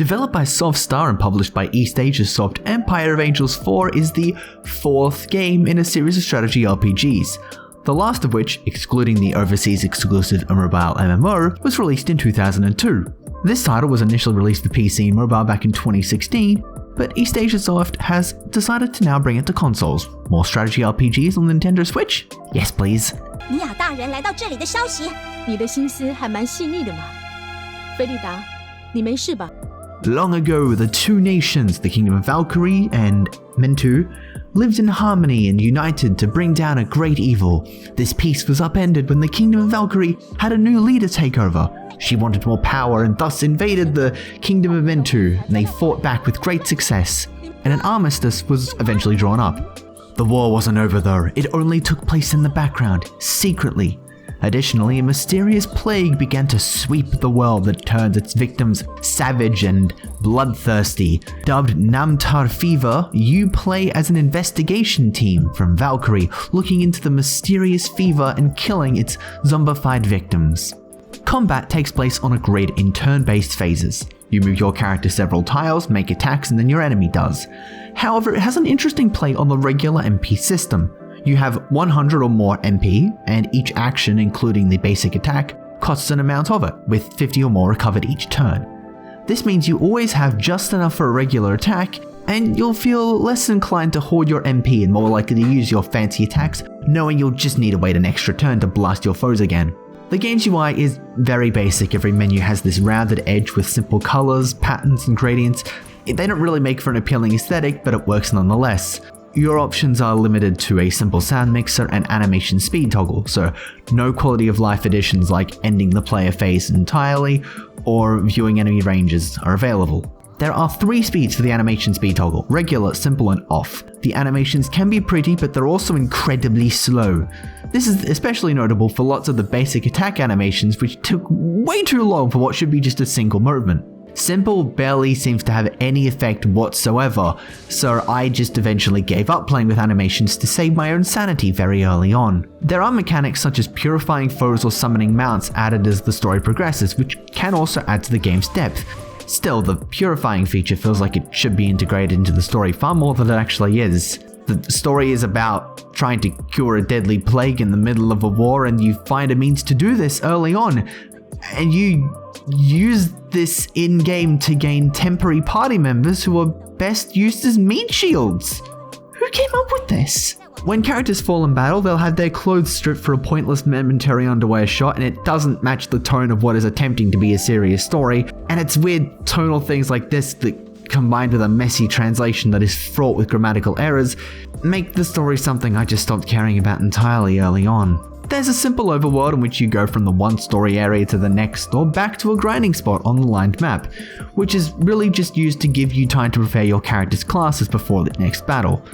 Developed by Softstar and published by East Asia Soft, Empire of Angels 4 is the 4th game in a series of strategy RPGs, the last of which, excluding the overseas exclusive mobile MMO, was released in 2002. This title was initially released for PC and mobile back in 2016, but East Asia Soft has decided to now bring it to consoles. More strategy RPGs on Nintendo Switch? Yes, please. 尼亚大人来到这里的消息，你的心思还蛮细腻的嘛。菲利达，你没事吧？ Long ago, the two nations, the Kingdom of Valkyrie and Mentu, lived in harmony and united to bring down a great evil. This peace was upended when the Kingdom of Valkyrie had a new leader take over. She wanted more power and thus invaded the Kingdom of Mentu, and they fought back with great success, and an armistice was eventually drawn up. The war wasn't over though, it only took place in the background, secretly. Additionally, a mysterious plague began to sweep the world that turned its victims savage and bloodthirsty. Dubbed Namtar Fever, you play as an investigation team from Valkyrie, looking into the mysterious fever and killing its zombified victims. Combat takes place on a grid in turn-based phases. You move your character several tiles, make attacks, and then your enemy does. However, it has an interesting play on the regular MP system. You have 100 or more MP, and each action, including the basic attack, costs an amount of it, with 50 or more recovered each turn. This means you always have just enough for a regular attack, and you'll feel less inclined to hoard your MP and more likely to use your fancy attacks, knowing you'll just need to wait an extra turn to blast your foes again. The game's UI is very basic. Every menu has this rounded edge with simple colors, patterns, and gradients. They don't really make for an appealing aesthetic, but it works nonetheless. Your options are limited to a simple sound mixer and animation speed toggle, so no quality of life additions like ending the player phase entirely or viewing enemy ranges are available. There are 3 speeds for the animation speed toggle: regular, simple, and off. The animations can be pretty, but they're also incredibly slow. This is especially notable for lots of the basic attack animations, which took way too long for what should be just a single movement. Simple barely seems to have any effect whatsoever, so I just eventually gave up playing with animations to save my own sanity very early on. There are mechanics such as purifying foes or summoning mounts added as the story progresses, which can also add to the game's depth. Still, the purifying feature feels like it should be integrated into the story far more than it actually is. The story is about trying to cure a deadly plague in the middle of a war, and you find a means to do this early on, and you use this in-game to gain temporary party members who are best used as meat shields. Who came up with this? When characters fall in battle, they'll have their clothes stripped for a pointless momentary underwear shot, and it doesn't match the tone of what is attempting to be a serious story, and it's weird tonal things like this that, combined with a messy translation that is fraught with grammatical errors, make the story something I just stopped caring about entirely early on. There's a simple overworld in which you go from the one story area to the next or back to a grinding spot on the lined map, which is really just used to give you time to prepare your character's classes before the next battle.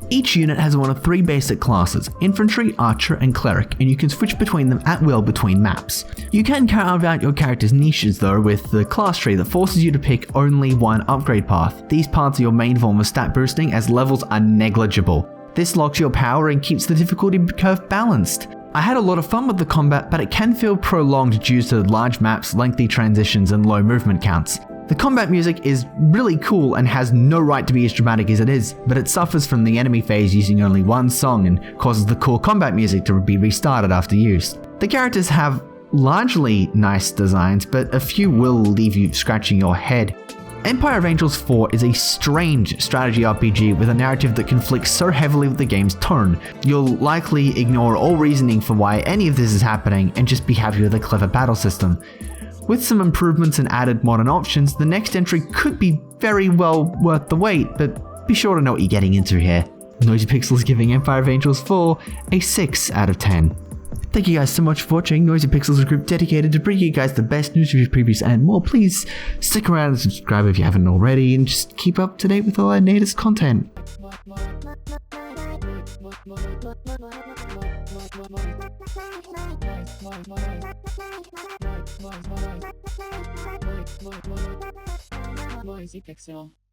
Each unit has one of 3 basic classes: Infantry, Archer, and Cleric, and you can switch between them at will between maps. You can carve out your character's niches though with the class tree that forces you to pick only one upgrade path. These paths are your main form of stat boosting, as levels are negligible. This locks your power and keeps the difficulty curve balanced. I had a lot of fun with the combat, but it can feel prolonged due to large maps, lengthy transitions, and low movement counts. The combat music is really cool and has no right to be as dramatic as it is, but it suffers from the enemy phase using only one song and causes the cool combat music to be restarted after use. The characters have largely nice designs, but a few will leave you scratching your head. Empire of Angels 4 is a strange strategy RPG with a narrative that conflicts so heavily with the game's tone. You'll likely ignore all reasoning for why any of this is happening and just be happy with a clever battle system. With some improvements and added modern options, the next entry could be very well worth the wait, but be sure to know what you're getting into here. Noisy Pixel is giving Empire of Angels 4 a 6 out of 10. Thank you guys so much for watching. Noisy Pixel is a group dedicated to bringing you guys the best news reviews, previews, and more. Please stick around and subscribe if you haven't already, and just keep up to date with all our latest content. Noisy Pixel.